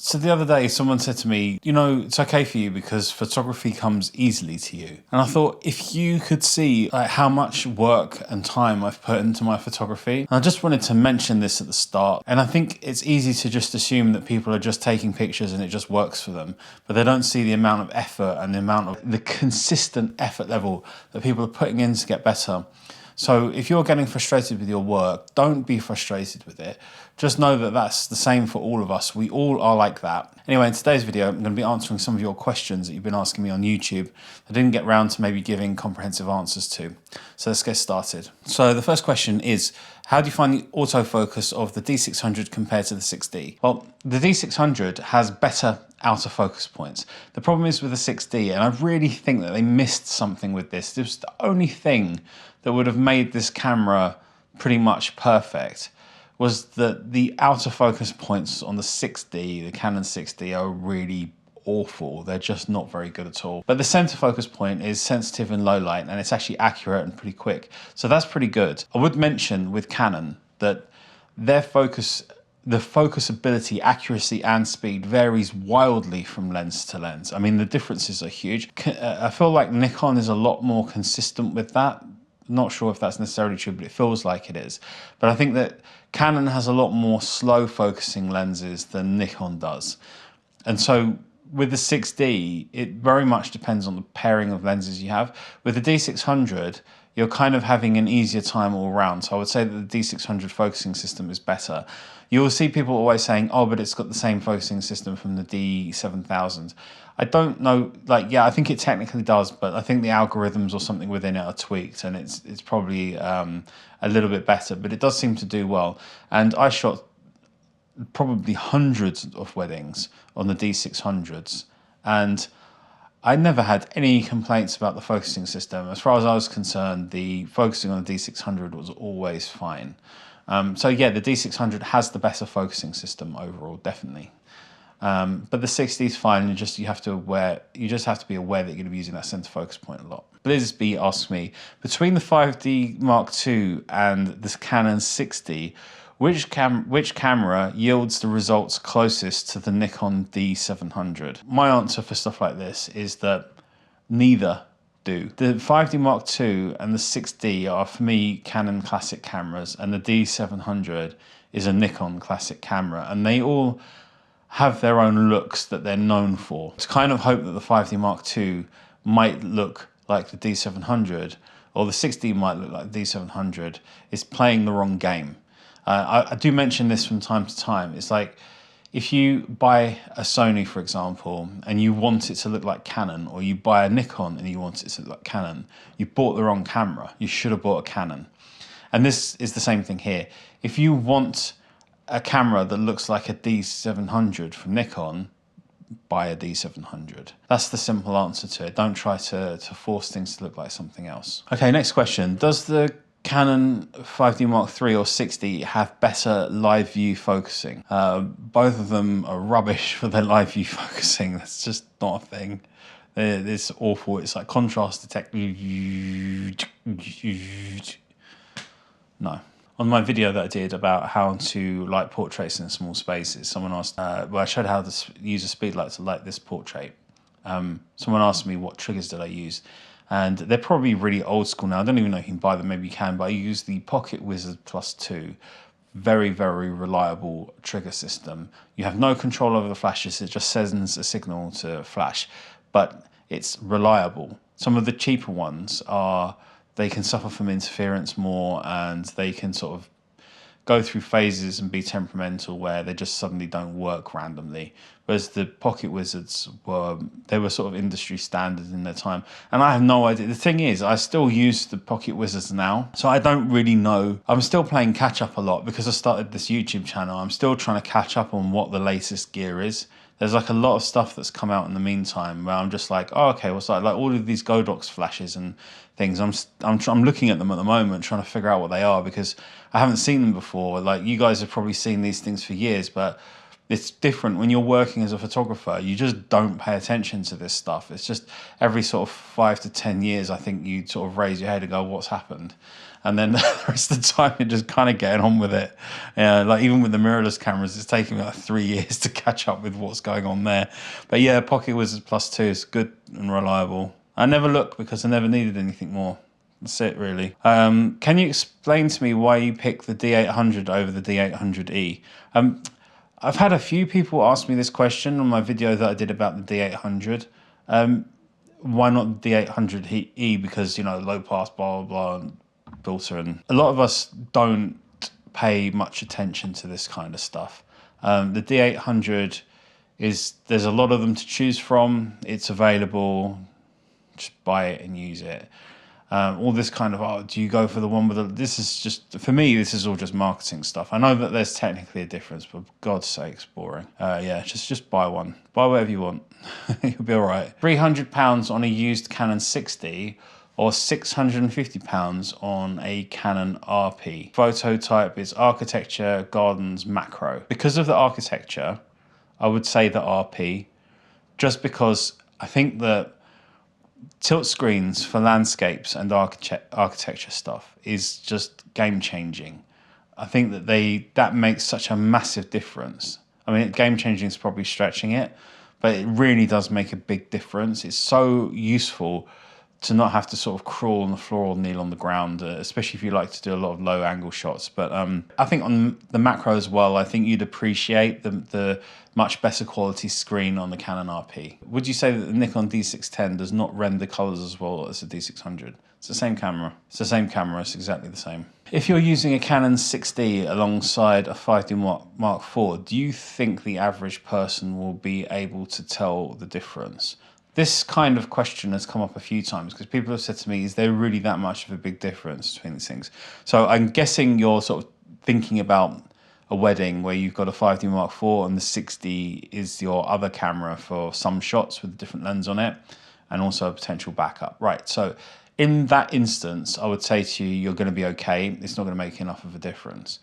So the other day, someone said to me, you know, it's okay for you because photography comes easily to you. And I thought, if you could see like how much work and time I've put into my photography, and I just wanted to mention this at the start. And I think it's easy to just assume that people are just taking pictures and it just works for them, but they don't see the amount of effort and the consistent effort level that people are putting in to get better. So if you're getting frustrated with your work, don't be frustrated with it. Just know that that's the same for all of us. We all are like that. Anyway, in today's video, I'm going to be answering some of your questions that you've been asking me on YouTube. I didn't get round to maybe giving comprehensive answers to. So let's get started. So the first question is, how do you find the autofocus of the D600 compared to the 6D? Well, the D600 has better autofocus points. The problem is with the 6D, and I really think that they missed something with this. It was the only thing that would have made this camera pretty much perfect, was that the autofocus points on the 6D, the Canon 6D, are really awful. They're just not very good at all. But the center focus point is sensitive in low light, and it's actually accurate and pretty quick. So that's pretty good. I would mention with Canon that their focus, the focusability, accuracy and speed varies wildly from lens to lens. I mean, the differences are huge. I feel like Nikon is a lot more consistent with that. Not sure if that's necessarily true, but it feels like it is. But I think that Canon has a lot more slow focusing lenses than Nikon does. And so with the 6D, it very much depends on the pairing of lenses you have. With the D600, you're kind of having an easier time all around. So I would say that the D600 focusing system is better. You will see people always saying, oh, but it's got the same focusing system from the D7000. I don't know, like, yeah, I think it technically does, but I think the algorithms or something within it are tweaked, and it's probably a little bit better, but it does seem to do well. And I shot probably hundreds of weddings on the D600s, and I never had any complaints about the focusing system. As far as I was concerned, the focusing on the D600 was always fine. So yeah, the D600 has the better focusing system overall, definitely. But the 6D is fine. You just have to be aware that you're going to be using that center focus point a lot. Bliz B asks me, between the 5D Mark II and this Canon 6D, which camera yields the results closest to the Nikon D700? My answer for stuff like this is that neither do. The 5D Mark II and the 6D are, for me, Canon classic cameras, and the D700 is a Nikon classic camera, and they all have their own looks that they're known for. It's kind of hope that the 5D Mark II might look like the D700, or the 6D might look like the D700, is playing the wrong game. I do mention this from time to time. It's like, if you buy a Sony, for example, and you want it to look like Canon, or you buy a Nikon and you want it to look like Canon, you bought the wrong camera. You should have bought a Canon. And this is the same thing here. If you want a camera that looks like a D700 from Nikon, buy a D700. That's the simple answer to it. Don't try to force things to look like something else. Okay, next question. Does the Canon 5D Mark III or 6D have better live view focusing? Both of them are rubbish for their live view focusing. That's just not a thing. It's awful. It's like contrast detect. No. On my video that I did about how to light portraits in small spaces, someone asked, well, I showed how to use a speed light to light this portrait. Someone asked me what triggers did I use, and they're probably really old school now. I don't even know if you can buy them, maybe you can, but I use the Pocket Wizard Plus 2. Very, very reliable trigger system. You have no control over the flashes, it just sends a signal to flash, but it's reliable. Some of the cheaper ones they can suffer from interference more, and they can sort of go through phases and be temperamental where they just suddenly don't work randomly. Whereas the Pocket Wizards were sort of industry standard in their time. And I have no idea. The thing is, I still use the Pocket Wizards now, so I don't really know. I'm still playing catch up a lot because I started this YouTube channel. I'm still trying to catch up on what the latest gear is. There's like a lot of stuff that's come out in the meantime where I'm just like, oh, okay, what's that? Like all of these Godox flashes and things. I'm looking at them at the moment, trying to figure out what they are because I haven't seen them before. Like you guys have probably seen these things for years, but It's different when you're working as a photographer. You just don't pay attention to this stuff. It's just every sort of 5 to 10 years, I think you sort of raise your head and go, what's happened? And then the rest of the time, you're just kind of getting on with it. Like even with the mirrorless cameras, it's taking me like 3 years to catch up with what's going on there. But yeah, Pocket Wizard Plus 2 is good and reliable. I never look because I never needed anything more. That's it, really. Can you explain to me why you picked the D800 over the D800E? I've had a few people ask me this question on my video that I did about the D800. Why not the D800E? Because, you know, low pass, blah, blah, blah, and filter. And a lot of us don't pay much attention to this kind of stuff. The D800 there's a lot of them to choose from. It's available. Just buy it and use it. All this kind of, do you go for the one with the... This is just, for me, this is all just marketing stuff. I know that there's technically a difference, but for God's sake, it's boring. Yeah, just buy one. Buy whatever you want. You'll be all right. £300 on a used Canon 60 or £650 on a Canon RP. Photo type is architecture, gardens, macro. Because of the architecture, I would say the RP, just because I think that tilt screens for landscapes and architecture stuff is just game changing. I think that that makes such a massive difference. I mean, game changing is probably stretching it, but it really does make a big difference. It's so useful to not have to sort of crawl on the floor or kneel on the ground, especially if you like to do a lot of low angle shots. But I think on the macro as well, I think you'd appreciate the much better quality screen on the Canon RP. Would you say that the Nikon D610 does not render colors as well as the D600? It's the same camera. It's the same camera. It's exactly the same. If you're using a Canon 6D alongside a 5D Mark IV, do you think the average person will be able to tell the difference? This kind of question has come up a few times because people have said to me, is there really that much of a big difference between these things? So I'm guessing you're sort of thinking about a wedding where you've got a 5D Mark IV and the 6D is your other camera for some shots with a different lens on it and also a potential backup. Right, so in that instance, I would say to you, you're going to be okay. It's not going to make enough of a difference.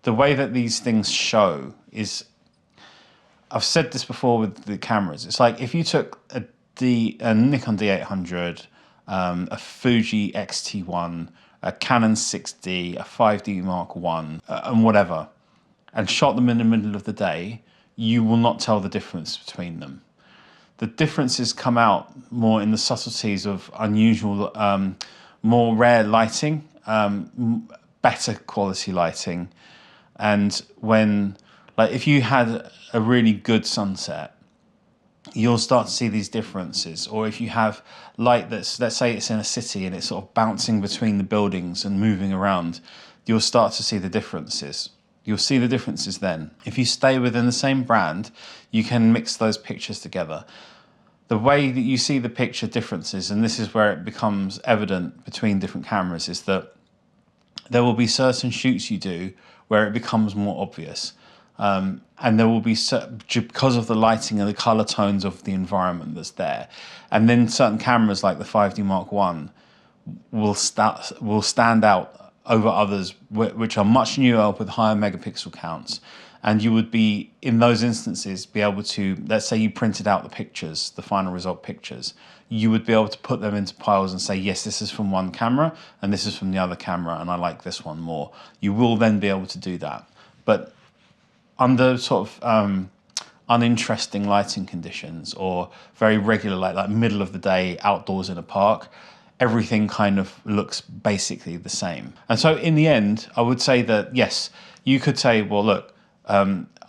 The way that these things show is... I've said this before with the cameras. It's like if you took a Nikon D800, a Fuji X-T1, a Canon 6D, a 5D Mark I, and whatever, and shot them in the middle of the day, you will not tell the difference between them. The differences come out more in the subtleties of unusual, more rare lighting, better quality lighting, and when... Like if you had a really good sunset, you'll start to see these differences. Or if you have light that's, let's say it's in a city and it's sort of bouncing between the buildings and moving around, you'll start to see the differences. You'll see the differences then. If you stay within the same brand, you can mix those pictures together. The way that you see the picture differences, and this is where it becomes evident between different cameras, is that there will be certain shoots you do where it becomes more obvious. And there will be, because of the lighting and the color tones of the environment that's there. And then certain cameras like the 5D Mark I will stand out over others which are much newer with higher megapixel counts. And you would be, in those instances, be able to, let's say you printed out the pictures, the final result pictures, you would be able to put them into piles and say, yes, this is from one camera and this is from the other camera and I like this one more. You will then be able to do that. But under sort of uninteresting lighting conditions or very regular light, like middle of the day outdoors in a park, everything kind of looks basically the same. And so in the end, I would say that, yes, you could say, well, look,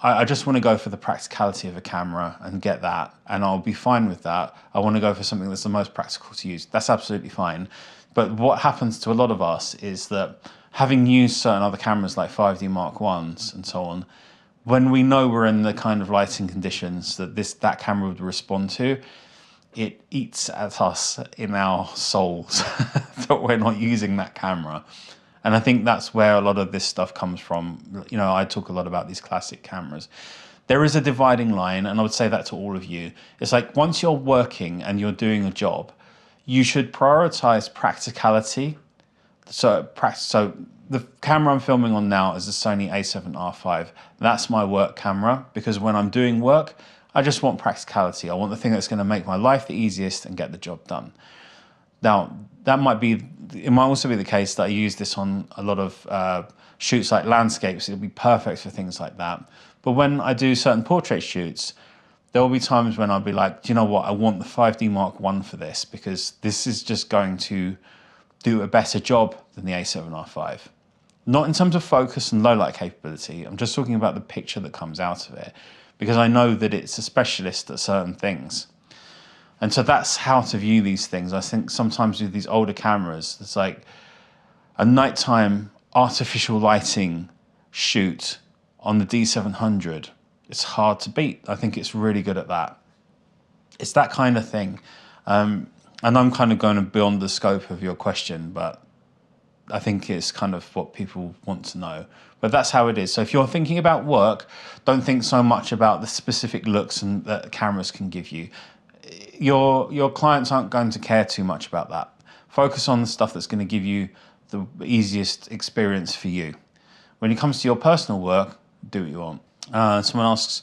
I just want to go for the practicality of a camera and get that, and I'll be fine with that. I want to go for something that's the most practical to use. That's absolutely fine. But what happens to a lot of us is that having used certain other cameras like 5D Mark Is and so on, when we know we're in the kind of lighting conditions that camera would respond to, it eats at us in our souls that we're not using that camera. And I think that's where a lot of this stuff comes from. You know, I talk a lot about these classic cameras. There is a dividing line, and I would say that to all of you. It's like once you're working and you're doing a job, you should prioritize practicality. So the camera I'm filming on now is the Sony a7R5. That's my work camera because when I'm doing work, I just want practicality. I want the thing that's going to make my life the easiest and get the job done. Now, it might also be the case that I use this on a lot of shoots like landscapes. It'll be perfect for things like that. But when I do certain portrait shoots, there will be times when I'll be like, do you know what? I want the 5D Mark I for this because this is just going to do a better job than the a7R5. Not in terms of focus and low light capability. I'm just talking about the picture that comes out of it because I know that it's a specialist at certain things. And so that's how to view these things. I think sometimes with these older cameras, it's like a nighttime artificial lighting shoot on the D700. It's hard to beat. I think it's really good at that. It's that kind of thing. And I'm kind of going beyond the scope of your question, but I think it's kind of what people want to know. But that's how it is. So if you're thinking about work, don't think so much about the specific looks and that cameras can give you. Your clients aren't going to care too much about that. Focus on the stuff that's going to give you the easiest experience for you. When it comes to your personal work, do what you want. Someone asks,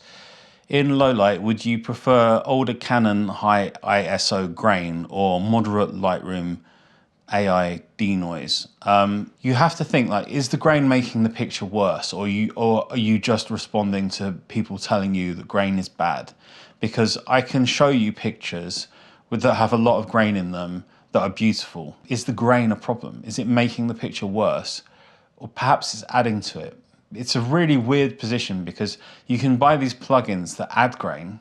in low light, would you prefer older Canon high ISO grain or moderate Lightroom AI denoise? You have to think, like, is the grain making the picture worse, or are you just responding to people telling you that grain is bad? Because I can show you pictures that have a lot of grain in them that are beautiful. Is the grain a problem? Is it making the picture worse? Or perhaps it's adding to it? It's a really weird position because you can buy these plugins that add grain,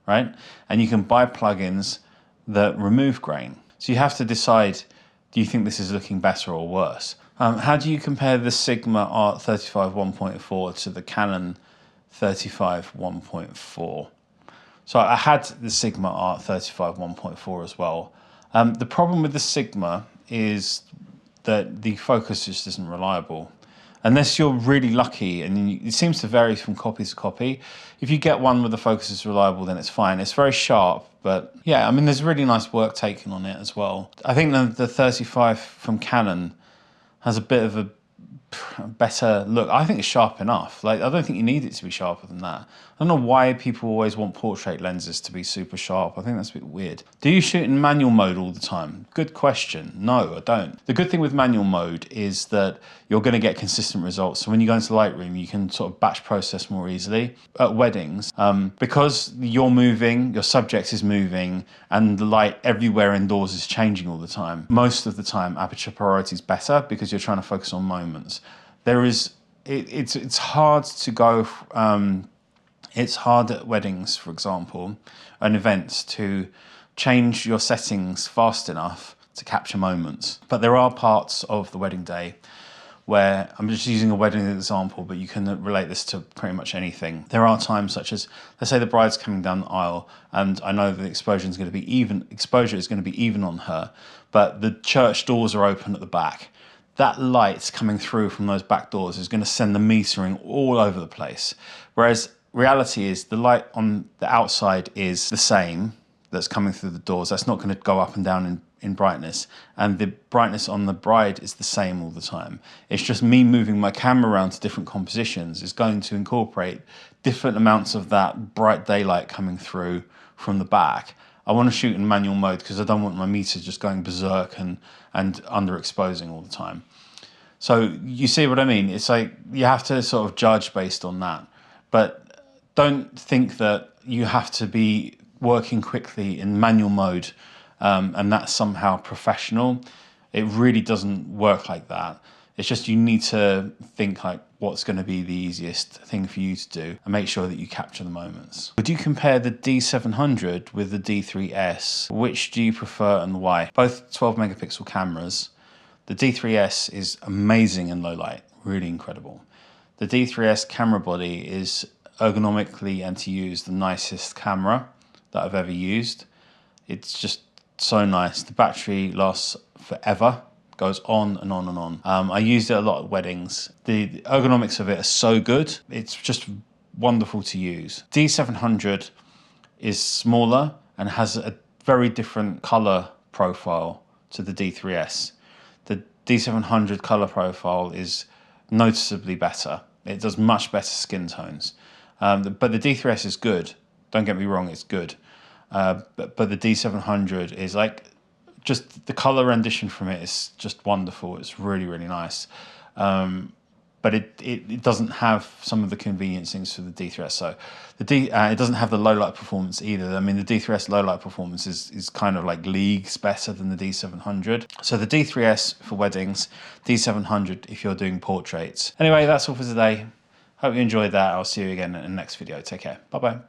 right? And you can buy plugins that remove grain. So you have to decide, do you think this is looking better or worse? How do you compare the Sigma Art 35 1.4 to the Canon 35 1.4? So I had the Sigma Art 35 1.4 as well. The problem with the Sigma is that the focus just isn't reliable. Unless you're really lucky, and it seems to vary from copy to copy. If you get one where the focus is reliable, then it's fine. It's very sharp, but yeah, I mean, there's really nice work taken on it as well. I think the 35 from Canon has a bit of a better look. I think it's sharp enough. Like, I don't think you need it to be sharper than that. I don't know why people always want portrait lenses to be super sharp. I think that's a bit weird. Do you shoot in manual mode all the time? Good question. No, I don't. The good thing with manual mode is that you're going to get consistent results. So when you go into Lightroom, you can sort of batch process more easily. At weddings, because you're moving, your subject is moving, and the light everywhere indoors is changing all the time, most of the time aperture priority is better because you're trying to focus on moments. It's hard to go. It's hard at weddings, for example, and events to change your settings fast enough to capture moments. But there are parts of the wedding day where, I'm just using a wedding example, but you can relate this to pretty much anything. There are times such as, let's say the bride's coming down the aisle, and I know the exposure is going to be even on her, but the church doors are open at the back. That light coming through from those back doors is going to send the metering all over the place. Whereas reality is the light on the outside is the same that's coming through the doors. That's not going to go up and down in brightness. And the brightness on the bride is the same all the time. It's just me moving my camera around to different compositions is going to incorporate different amounts of that bright daylight coming through from the back. I want to shoot in manual mode because I don't want my meter just going berserk and underexposing all the time. So you see what I mean? It's like you have to sort of judge based on that. But don't think that you have to be working quickly in manual mode and that's somehow professional. It really doesn't work like that. It's just you need to think like what's going to be the easiest thing for you to do and make sure that you capture the moments. Would you compare the D700 with the D3S? Which do you prefer and why? Both 12 megapixel cameras. The D3S is amazing in low light, really incredible. The D3S camera body is ergonomically and to use the nicest camera that I've ever used. It's just so nice. The battery lasts forever, goes on and on and on. I used it a lot at weddings. The ergonomics of it are so good. It's just wonderful to use. D700 is smaller and has a very different color profile to the D3S. The D700 color profile is noticeably better. It does much better skin tones. But the D3S is good. Don't get me wrong, it's good. But the D700 is like, just the color rendition from it is just wonderful. It's really, really nice. But it doesn't have some of the convenience things for the D3S. So it doesn't have the low light performance either. I mean, the D3S low light performance is kind of like leagues better than the D700. So the D3S for weddings, D700 if you're doing portraits. Anyway, that's all for today. Hope you enjoyed that. I'll see you again in the next video. Take care. Bye bye.